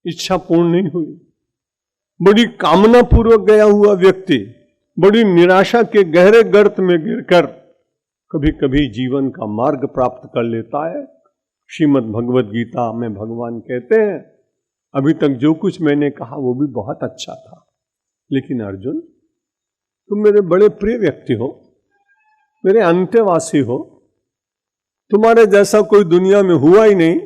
इच्छा पूर्ण नहीं हुई। बड़ी कामना पूर्वक गया हुआ व्यक्ति बड़ी निराशा के गहरे गर्त में गिरकर कभी कभी जीवन का मार्ग प्राप्त कर लेता है। श्रीमद् भगवद गीता में भगवान कहते हैं, अभी तक जो कुछ मैंने कहा वो भी बहुत अच्छा था, लेकिन अर्जुन तुम मेरे बड़े प्रिय व्यक्ति हो, मेरे अंत्यवासी हो, तुम्हारे जैसा कोई दुनिया में हुआ ही नहीं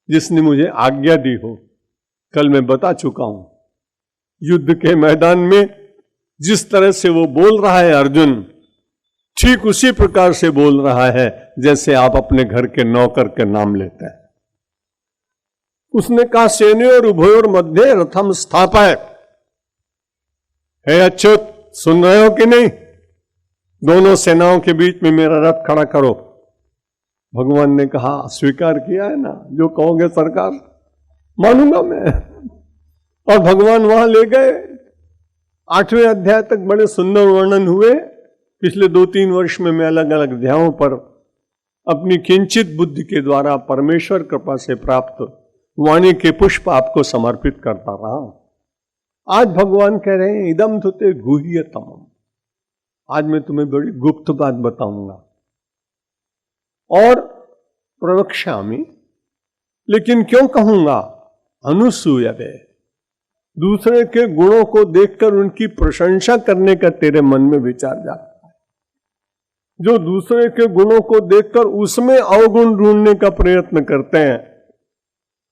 जिसने मुझे आज्ञा दी हो। कल मैं बता चुका हूं, युद्ध के मैदान में जिस तरह से वो बोल रहा है अर्जुन, ठीक उसी प्रकार से बोल रहा है जैसे आप अपने घर के नौकर के नाम लेते हैं। उसने कहा, सेनयोर उभयोर मध्य रथम स्थापय। हे अच्युत, सुन रहे हो कि नहीं? दोनों सेनाओं के बीच में मेरा रथ खड़ा करो। भगवान ने कहा, स्वीकार किया है ना, जो कहोगे सरकार मानूंगा मैं। और भगवान वहां ले गए। 8वें अध्याय तक बड़े सुंदर वर्णन हुए। पिछले 2-3 वर्ष में मैं अलग अलग अध्यायों पर अपनी किंचित बुद्धि के द्वारा परमेश्वर कृपा से प्राप्त वाणी के पुष्प आपको समर्पित करता रहा हूं। आज भगवान कह रहे हैं, इदम तुते गुह्यतमम्। आज मैं तुम्हें बड़ी गुप्त बात बताऊंगा और प्रवक्ष्यामि, लेकिन क्यों कहूंगा? अनुसूयवे। दूसरे के गुणों को देखकर उनकी प्रशंसा करने का तेरे मन में विचार जाता है। जो दूसरे के गुणों को देखकर उसमें अवगुण ढूंढने का प्रयत्न करते हैं,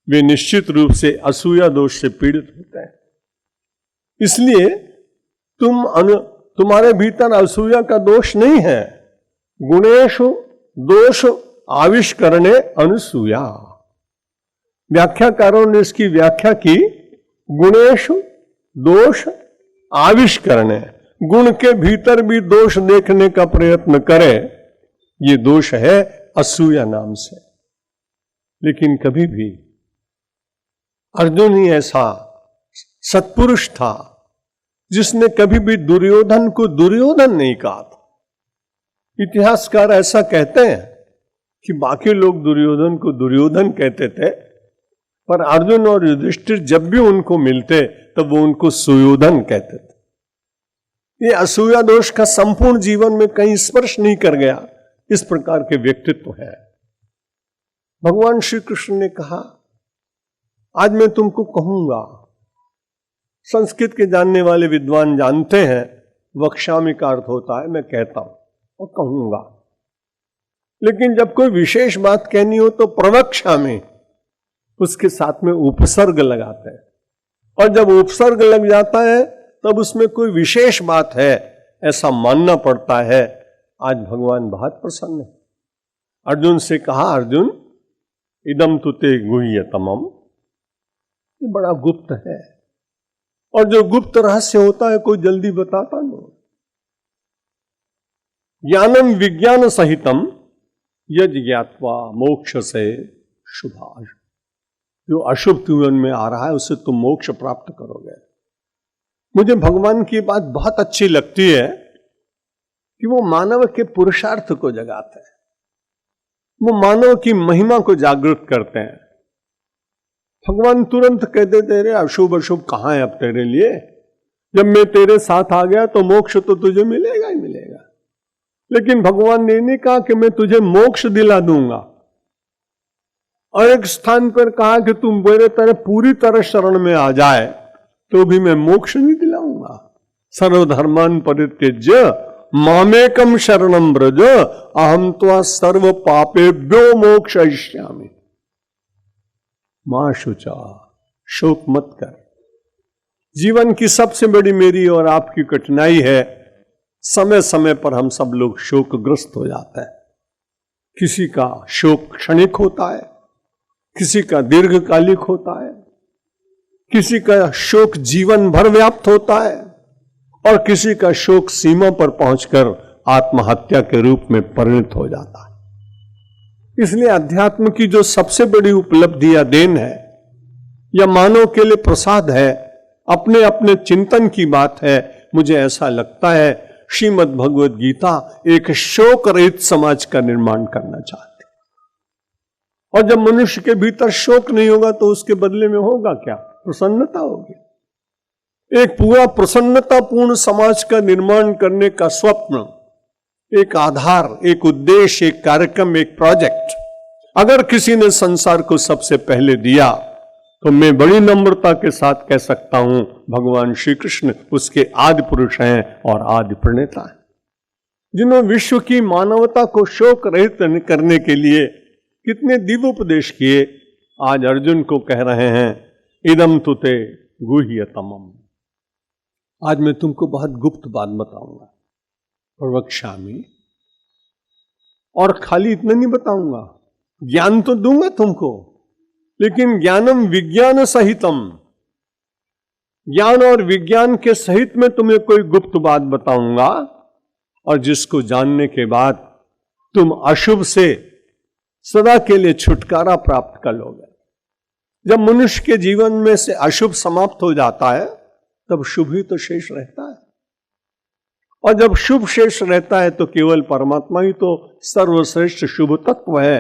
वे निश्चित रूप से असूया दोष से पीड़ित होते हैं। इसलिए तुम्हारे भीतर असूया का दोष नहीं है। गुणेषु दोष आविष्करणे अनुसूया। व्याख्याकारों ने इसकी व्याख्या की, गुणेषु दोष आविष्करणे, गुण के भीतर भी दोष देखने का प्रयत्न करे, ये दोष है असूया नाम से। लेकिन कभी भी अर्जुन ही ऐसा सत्पुरुष था जिसने कभी भी दुर्योधन को दुर्योधन नहीं कहा था। इतिहासकार ऐसा कहते हैं कि बाकी लोग दुर्योधन को दुर्योधन कहते थे, पर अर्जुन और युधिष्ठिर जब भी उनको मिलते तब वो उनको सुयोधन कहते थे। ये असूया दोष का संपूर्ण जीवन में कहीं स्पर्श नहीं कर गया, इस प्रकार के व्यक्तित्व है। भगवान श्री कृष्ण ने कहा, आज मैं तुमको कहूंगा। संस्कृत के जानने वाले विद्वान जानते हैं वक्ष्यामि का अर्थ होता है मैं कहता हूं और कहूंगा। लेकिन जब कोई विशेष बात कहनी हो तो प्रवक्ष्यामि, उसके साथ में उपसर्ग लगाते हैं। और जब उपसर्ग लग जाता है तब उसमें कोई विशेष बात है ऐसा मानना पड़ता है। आज भगवान बहुत प्रसन्न है। अर्जुन से कहा, अर्जुन इदम तुते गुह्यतमम्, ये बड़ा गुप्त है। और जो गुप्त रहस्य होता है कोई जल्दी बताता नहीं। ज्ञानम विज्ञान सहितम यज ज्ञात्वा मोक्ष से शुभाश। जो अशुभ जीवन में आ रहा है उससे तुम मोक्ष प्राप्त करोगे। मुझे भगवान की बात बहुत अच्छी लगती है कि वो मानव के पुरुषार्थ को जगाते हैं, वो मानव की महिमा को जागृत करते हैं। भगवान तुरंत कह देते, रे अशुभ अशुभ कहां है अब तेरे लिए, जब मैं तेरे साथ आ गया तो मोक्ष तो तुझे मिलेगा ही मिलेगा। लेकिन भगवान ने नहीं कहा कि मैं तुझे मोक्ष दिला दूंगा, और एक स्थान पर कहा कि तुम मेरे तरह पूरी तरह शरण में आ जाए तो भी मैं मोक्ष नहीं दिलाऊंगा। सर्वधर्मान् परित्यज्य मामेकम शरणं व्रज अहम त्वा सर्व पापेभ्यो मोक्षयिष्यामि। मां शुचा, शोक मत कर। जीवन की सबसे बड़ी मेरी और आपकी कठिनाई है, समय समय पर हम सब लोग शोकग्रस्त हो जाते हैं। किसी का शोक क्षणिक होता है, किसी का दीर्घकालिक होता है, किसी का शोक जीवन भर व्याप्त होता है, और किसी का शोक सीमा पर पहुंचकर आत्महत्या के रूप में परिणत हो जाता है। इसलिए अध्यात्म की जो सबसे बड़ी उपलब्धि या देन है या मानव के लिए प्रसाद है, अपने अपने चिंतन की बात है। मुझे ऐसा लगता है श्रीमद् भगवद गीता एक शोक रहित समाज का निर्माण करना चाहती है। और जब मनुष्य के भीतर शोक नहीं होगा तो उसके बदले में होगा क्या? प्रसन्नता होगी। एक पूरा प्रसन्नतापूर्ण समाज का निर्माण करने का स्वप्न, एक आधार, एक उद्देश्य, एक कार्यक्रम, एक प्रोजेक्ट अगर किसी ने संसार को सबसे पहले दिया, तो मैं बड़ी नम्रता के साथ कह सकता हूं भगवान श्री कृष्ण उसके आदि पुरुष हैं और आदि प्रणेता हैं, जिन्होंने विश्व की मानवता को शोक रहित करने के लिए कितने दिव्य उपदेश किए। आज अर्जुन को कह रहे हैं इदम तुते गुह्यतमम्। आज मैं तुमको बहुत गुप्त बात बताऊंगा, प्रवक्ष्यामि, और खाली इतना नहीं बताऊंगा, ज्ञान तो दूंगा तुमको, लेकिन ज्ञानम विज्ञान सहितम, ज्ञान और विज्ञान के सहित में तुम्हें कोई गुप्त बात बताऊंगा, और जिसको जानने के बाद तुम अशुभ से सदा के लिए छुटकारा प्राप्त कर लोगे। जब मनुष्य के जीवन में से अशुभ समाप्त हो जाता है, तब शुभ ही तो शेष रहता है, और जब शुभ शेष रहता है तो केवल परमात्मा ही तो सर्वश्रेष्ठ शुभ तत्व है।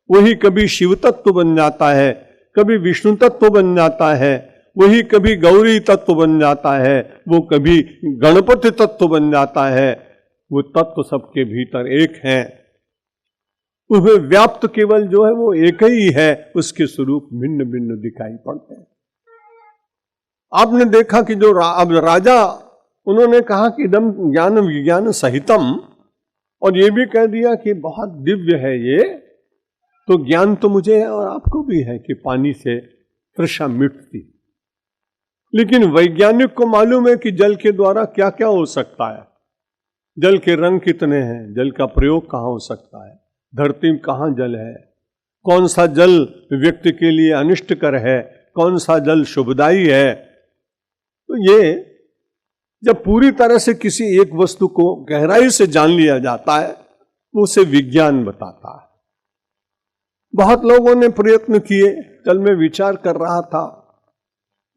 वही कभी शिव तत्व बन जाता है, कभी विष्णु तत्व बन जाता है, वही कभी गौरी तत्व बन जाता है, वो कभी गणपति तत्व बन जाता है। वो तत्व सबके भीतर एक है, उसमें व्याप्त केवल जो है वो एक ही है, उसके स्वरूप भिन्न भिन्न दिखाई पड़ते हैं। आपने देखा कि जो अब राजा, उन्होंने कहा कि इदम ज्ञान विज्ञान सहितम, और ये भी कह दिया कि बहुत दिव्य है ये, तो ज्ञान तो मुझे है और आपको भी है कि पानी से तृषा मिटती, लेकिन वैज्ञानिक को मालूम है कि जल के द्वारा क्या क्या हो सकता है, जल के रंग कितने हैं, जल का प्रयोग कहाँ हो सकता है, धरती में कहाँ जल है, कौन सा जल व्यक्ति के लिए अनिष्टकर है, कौन सा जल शुभदायी है। तो ये जब पूरी तरह से किसी एक वस्तु को गहराई से जान लिया जाता है, तो उसे विज्ञान बताता है। बहुत लोगों ने प्रयत्न किए, कल मैं विचार कर रहा था,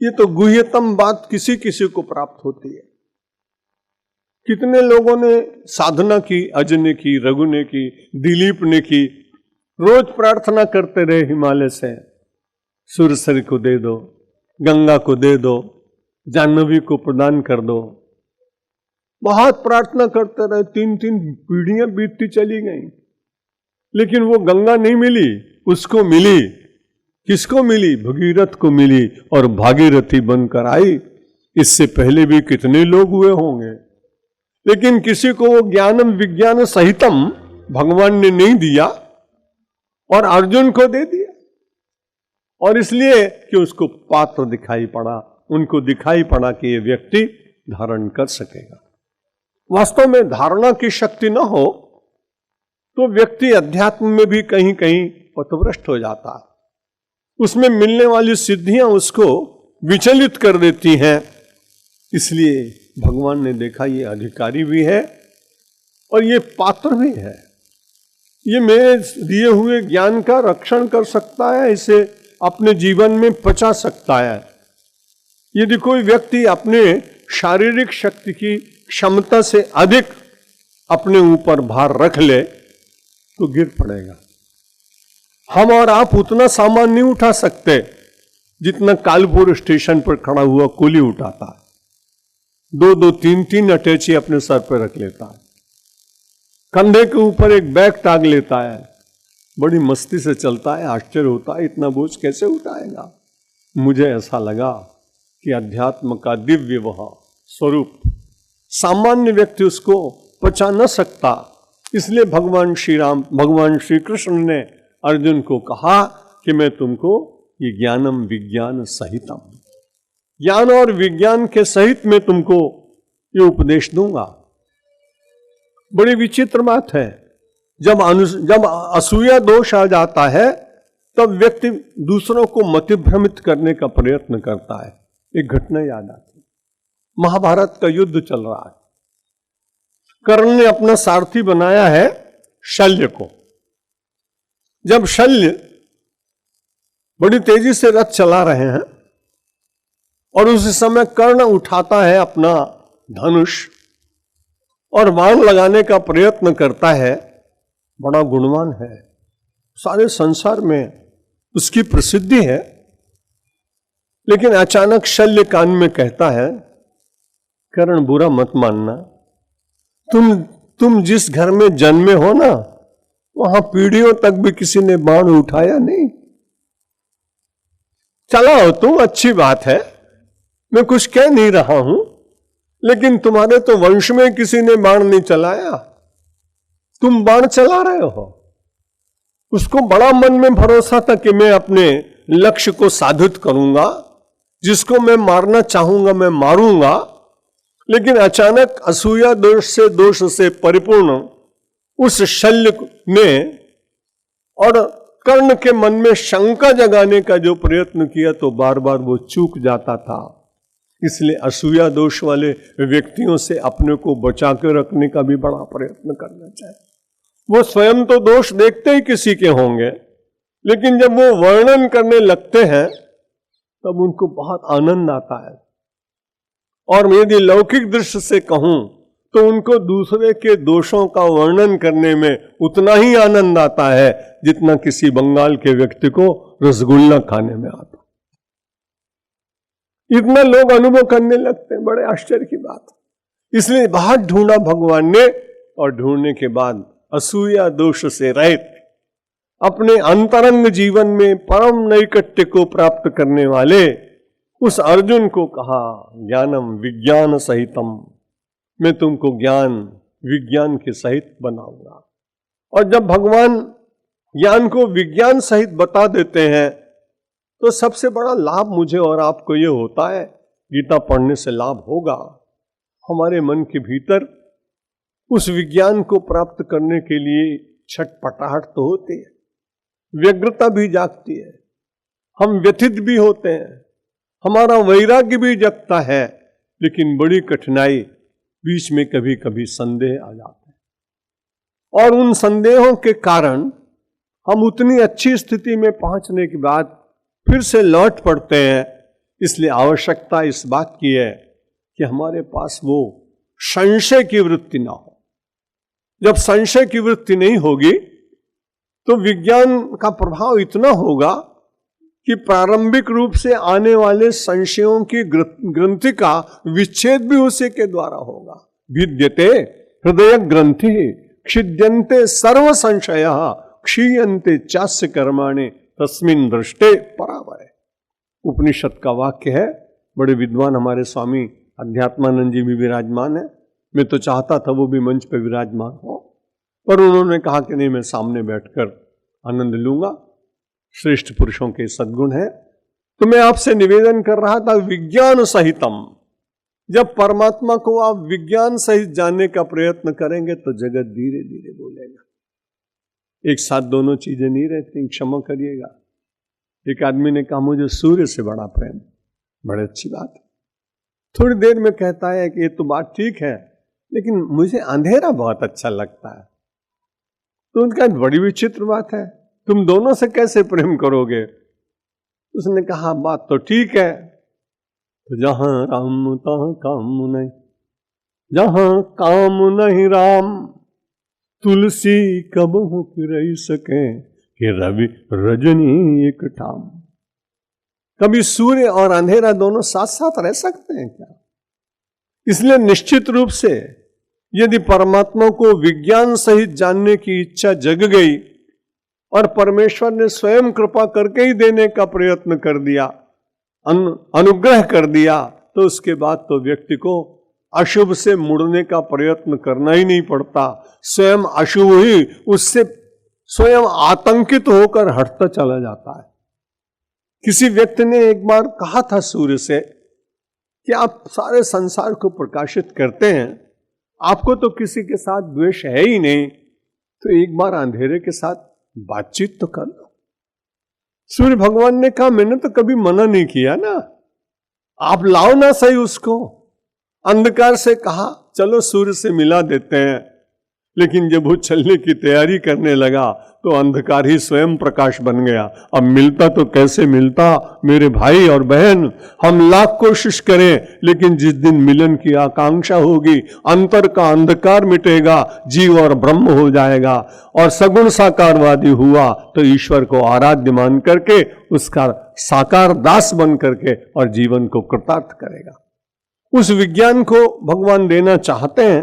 ये तो गुह्यतम बात किसी किसी को प्राप्त होती है। कितने लोगों ने साधना की, अज ने की, रघु ने की, दिलीप ने की, रोज प्रार्थना करते रहे हिमालय से, सुरसरी को दे दो, गंगा को दे दो, जाह्नवी को प्रदान कर दो। बहुत प्रार्थना करते रहे, 3-3 पीढ़ियां बीतती चली गई, लेकिन वो गंगा नहीं मिली, उसको मिली। किसको मिली? भगीरथ को मिली, और भागीरथी बनकर आई। इससे पहले भी कितने लोग हुए होंगे, लेकिन किसी को वो ज्ञानम विज्ञान सहितम भगवान ने नहीं दिया, और अर्जुन को दे दिया। और इसलिए कि उसको पात्र दिखाई पड़ा, उनको दिखाई पड़ा कि ये व्यक्ति धारण कर सकेगा। वास्तव में धारणा की शक्ति न हो तो व्यक्ति अध्यात्म में भी कहीं कहीं पथभ्रष्ट हो जाता है, उसमें मिलने वाली सिद्धियां उसको विचलित कर देती हैं। इसलिए भगवान ने देखा ये अधिकारी भी है और ये पात्र भी है, ये मेरे दिए हुए ज्ञान का रक्षण कर सकता है, इसे अपने जीवन में पचा सकता है। यदि कोई व्यक्ति अपने शारीरिक शक्ति की क्षमता से अधिक अपने ऊपर भार रख ले तो गिर पड़ेगा। हम और आप उतना सामान नहीं उठा सकते जितना कालपुर स्टेशन पर खड़ा हुआ कुली उठाता है। 2-2, 3-3 अटैची अपने सर पर रख लेता है, कंधे के ऊपर एक बैग टांग लेता है, बड़ी मस्ती से चलता है। आश्चर्य होता है इतना बोझ कैसे उठाएगा। मुझे ऐसा लगा कि अध्यात्म का दिव्य वह स्वरूप सामान्य व्यक्ति उसको पचा न सकता। इसलिए भगवान श्री राम, भगवान श्री कृष्ण ने अर्जुन को कहा कि मैं तुमको ये ज्ञानम विज्ञान सहितम, ज्ञान और विज्ञान के सहित मैं तुमको ये उपदेश दूंगा। बड़ी विचित्र बात है, जब असूया दोष आ जाता है तब व्यक्ति दूसरों को मतिभ्रमित करने का प्रयत्न करता है। एक घटना याद आती, महाभारत का युद्ध चल रहा है, कर्ण ने अपना सारथी बनाया है शल्य को। जब शल्य बड़ी तेजी से रथ चला रहे हैं और उसी समय कर्ण उठाता है अपना धनुष और बाण लगाने का प्रयत्न करता है। बड़ा गुणवान है, सारे संसार में उसकी प्रसिद्धि है, लेकिन अचानक शल्य कान में कहता है, कर्ण बुरा मत मानना, तुम जिस घर में जन्मे हो ना, वहां पीढ़ियों तक भी किसी ने बाण उठाया नहीं। चलाओ तुम, अच्छी बात है, मैं कुछ कह नहीं रहा हूं, लेकिन तुम्हारे तो वंश में किसी ने बाण नहीं चलाया, तुम बाण चला रहे हो। उसको बड़ा मन में भरोसा था कि मैं अपने लक्ष्य को साधित करूंगा, जिसको मैं मारना चाहूंगा मैं मारूंगा। लेकिन अचानक असूया दोष से परिपूर्ण उस शल्य ने और कर्ण के मन में शंका जगाने का जो प्रयत्न किया, तो बार बार वो चूक जाता था। इसलिए असूया दोष वाले व्यक्तियों से अपने को बचा के रखने का भी बड़ा प्रयत्न करना चाहिए। वो स्वयं तो दोष देखते ही किसी के होंगे, लेकिन जब वो वर्णन करने लगते हैं तब उनको बहुत आनंद आता है। और यदि लौकिक दृष्टि से कहूं तो उनको दूसरे के दोषों का वर्णन करने में उतना ही आनंद आता है जितना किसी बंगाल के व्यक्ति को रसगुल्ला खाने में आता। इतना लोग अनुभव करने लगते हैं, बड़े आश्चर्य की बात। इसलिए बहुत ढूंढा भगवान ने, और ढूंढने के बाद असूया दोष से रहित अपने अंतरंग जीवन में परम नैकट्य को प्राप्त करने वाले उस अर्जुन को कहा, ज्ञानम विज्ञान सहितम, मैं तुमको ज्ञान विज्ञान के सहित बनाऊंगा। और जब भगवान ज्ञान को विज्ञान सहित बता देते हैं तो सबसे बड़ा लाभ मुझे और आपको यह होता है, गीता पढ़ने से लाभ होगा, हमारे मन के भीतर उस विज्ञान को प्राप्त करने के लिए छटपटाहट तो होती है, व्यग्रता भी जागती है, हम व्यथित भी होते हैं, हमारा वैराग्य भी जगता है, लेकिन बड़ी कठिनाई, बीच में कभी कभी संदेह आ जाते हैं। और उन संदेहों के कारण हम उतनी अच्छी स्थिति में पहुंचने के बाद फिर से लौट पड़ते हैं। इसलिए आवश्यकता इस बात की है कि हमारे पास वो संशय की वृत्ति ना हो। जब संशय की वृत्ति नहीं होगी तो विज्ञान का प्रभाव इतना होगा कि प्रारंभिक रूप से आने वाले संशयों की ग्रंथि का विच्छेद भी उसी के द्वारा होगा। भिद्यते हृदय ग्रंथि क्षिद्यन्ते सर्व संशय क्षीयन्ते चास्य कर्माणि तस्मिन् दृष्टे परावय। उपनिषद का वाक्य है। बड़े विद्वान हमारे स्वामी अध्यात्मानंद जी भी विराजमान है। मैं तो चाहता था वो भी मंच पर विराजमान हो, पर उन्होंने कहा कि नहीं, मैं सामने बैठकर आनंद लूंगा। श्रेष्ठ पुरुषों के सद्गुण है। तो मैं आपसे निवेदन कर रहा था, विज्ञान सहितम, जब परमात्मा को आप विज्ञान सहित जानने का प्रयत्न करेंगे तो जगत धीरे धीरे बोलेगा। एक साथ दोनों चीजें नहीं रहती, क्षमा करिएगा। एक आदमी ने कहा, मुझे सूर्य से बड़ा प्रेम। बड़ी अच्छी बात है। थोड़ी देर में कहता है कि ये तो बात ठीक है, लेकिन मुझे अंधेरा बहुत अच्छा लगता है। तो उनका बड़ी विचित्र बात है, तुम दोनों से कैसे प्रेम करोगे? उसने कहा, बात तो ठीक है, तो जहां राम तहां काम नहीं, जहां काम नहीं राम, तुलसी कब हो फिर सके कि रवि रजनी एक ठाम। कभी सूर्य और अंधेरा दोनों साथ साथ रह सकते हैं क्या? इसलिए निश्चित रूप से यदि परमात्मा को विज्ञान सहित जानने की इच्छा जग गई और परमेश्वर ने स्वयं कृपा करके ही देने का प्रयत्न कर दिया, अनुग्रह कर दिया, तो उसके बाद तो व्यक्ति को अशुभ से मुड़ने का प्रयत्न करना ही नहीं पड़ता। स्वयं अशुभ ही उससे स्वयं आतंकित होकर हटता चला जाता है। किसी व्यक्ति ने एक बार कहा था सूर्य से कि आप सारे संसार को प्रकाशित करते हैं, आपको तो किसी के साथ द्वेष है ही नहीं, तो एक बार अंधेरे के साथ बातचीत तो कर लो। सूर्य भगवान ने कहा, मैंने तो कभी मना नहीं किया ना, आप लाओ ना सही उसको। अंधकार से कहा, चलो सूर्य से मिला देते हैं, लेकिन जब वो चलने की तैयारी करने लगा तो अंधकार ही स्वयं प्रकाश बन गया। अब मिलता तो कैसे मिलता मेरे भाई और बहन, हम लाख कोशिश करें लेकिन जिस दिन मिलन की आकांक्षा होगी, अंतर का अंधकार मिटेगा, जीव और ब्रह्म हो जाएगा और सगुण साकारवादी हुआ तो ईश्वर को आराध्य मान करके उसका साकार दास बन करके और जीवन को कृतार्थ करेगा। उस विज्ञान को भगवान देना चाहते हैं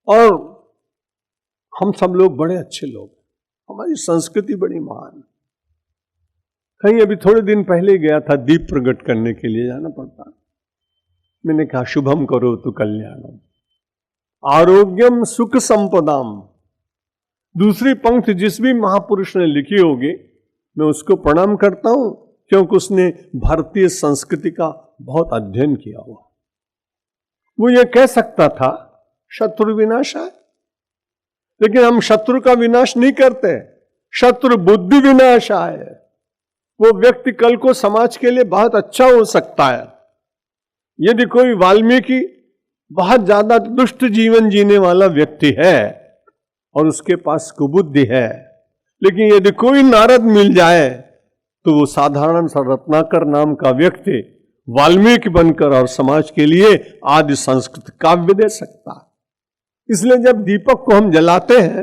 और हम सब लोग बड़े अच्छे लोग, हमारी संस्कृति बड़ी महान। कहीं अभी थोड़े दिन पहले गया था, दीप प्रकट करने के लिए जाना पड़ता। मैंने कहा शुभम करो तो कल्याणम, आरोग्यम सुख संपदाम। दूसरी पंक्ति जिस भी महापुरुष ने लिखी होगी मैं उसको प्रणाम करता हूं, क्योंकि उसने भारतीय संस्कृति का बहुत अध्ययन किया हुआ। वो ये कह सकता था शत्रु विनाश है, लेकिन हम शत्रु का विनाश नहीं करते, शत्रु बुद्धि विनाश आए। वो व्यक्ति कल को समाज के लिए बहुत अच्छा हो सकता है। यदि कोई वाल्मीकि बहुत ज्यादा दुष्ट जीवन जीने वाला व्यक्ति है और उसके पास कुबुद्धि है, लेकिन यदि कोई नारद मिल जाए तो वो साधारण सा रत्नाकर नाम का व्यक्ति वाल्मीकि बनकर और समाज के लिए आदि संस्कृत काव्य दे सकता है। इसलिए जब दीपक को हम जलाते हैं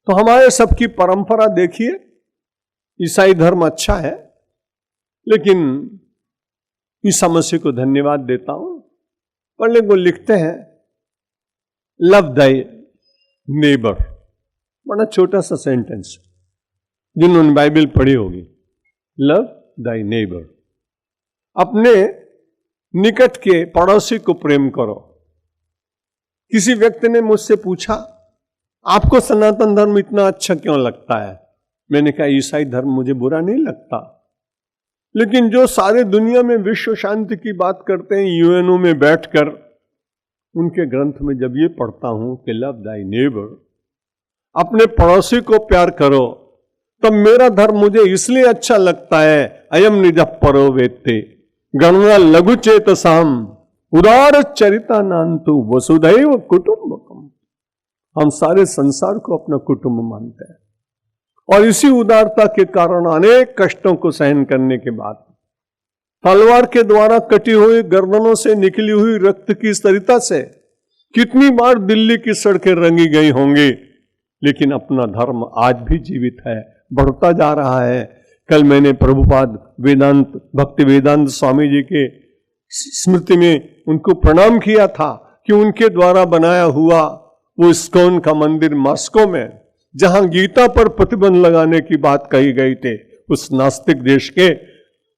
तो हमारे सबकी परंपरा देखिए, ईसाई धर्म अच्छा है, लेकिन ईसा मसीह को धन्यवाद देता हूं। पढ़ने को लिखते हैं लव दाई नेबर, बड़ा छोटा सा सेंटेंस, जिन्होंने बाइबल पढ़ी होगी, लव दाई नेबर, अपने निकट के पड़ोसी को प्रेम करो। किसी व्यक्ति ने मुझसे पूछा आपको सनातन धर्म इतना अच्छा क्यों लगता है? मैंने कहा ईसाई धर्म मुझे बुरा नहीं लगता, लेकिन जो सारे दुनिया में विश्व शांति की बात करते हैं यूएनओ में बैठकर, उनके ग्रंथ में जब ये पढ़ता हूं कि लव दाई नेबर, अपने पड़ोसी को प्यार करो, तब मेरा धर्म मुझे इसलिए अच्छा लगता है। अयम निज परो वेत्ते गणना लघु चेतसाम उदार चरिता नान्तु वसुधैव कुटुंबकम। हम सारे संसार को अपना कुटुंब मानते हैं और इसी उदारता के कारण अनेक कष्टों को सहन करने के बाद तलवार के द्वारा कटी हुई गर्दनों से निकली हुई रक्त की सरिता से कितनी बार दिल्ली की सड़कें रंगी गई होंगी, लेकिन अपना धर्म आज भी जीवित है, बढ़ता जा रहा है। कल मैंने प्रभुपाद वेदांत भक्ति वेदांत स्वामी जी के स्मृति में उनको प्रणाम किया था कि उनके द्वारा बनाया हुआ वो इस्कॉन का मंदिर मॉस्को में, जहां गीता पर प्रतिबंध लगाने की बात कही गई थी, उस नास्तिक देश के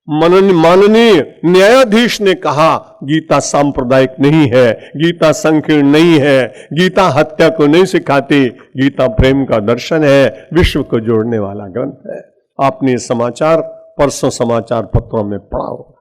माननीय न्यायाधीश ने कहा गीता सांप्रदायिक नहीं है, गीता संकीर्ण नहीं है, गीता हत्या को नहीं सिखाती, गीता प्रेम का दर्शन है, विश्व को जोड़ने वाला ग्रंथ है। आपने समाचार परसों समाचार पत्रों में पढ़ा होगा।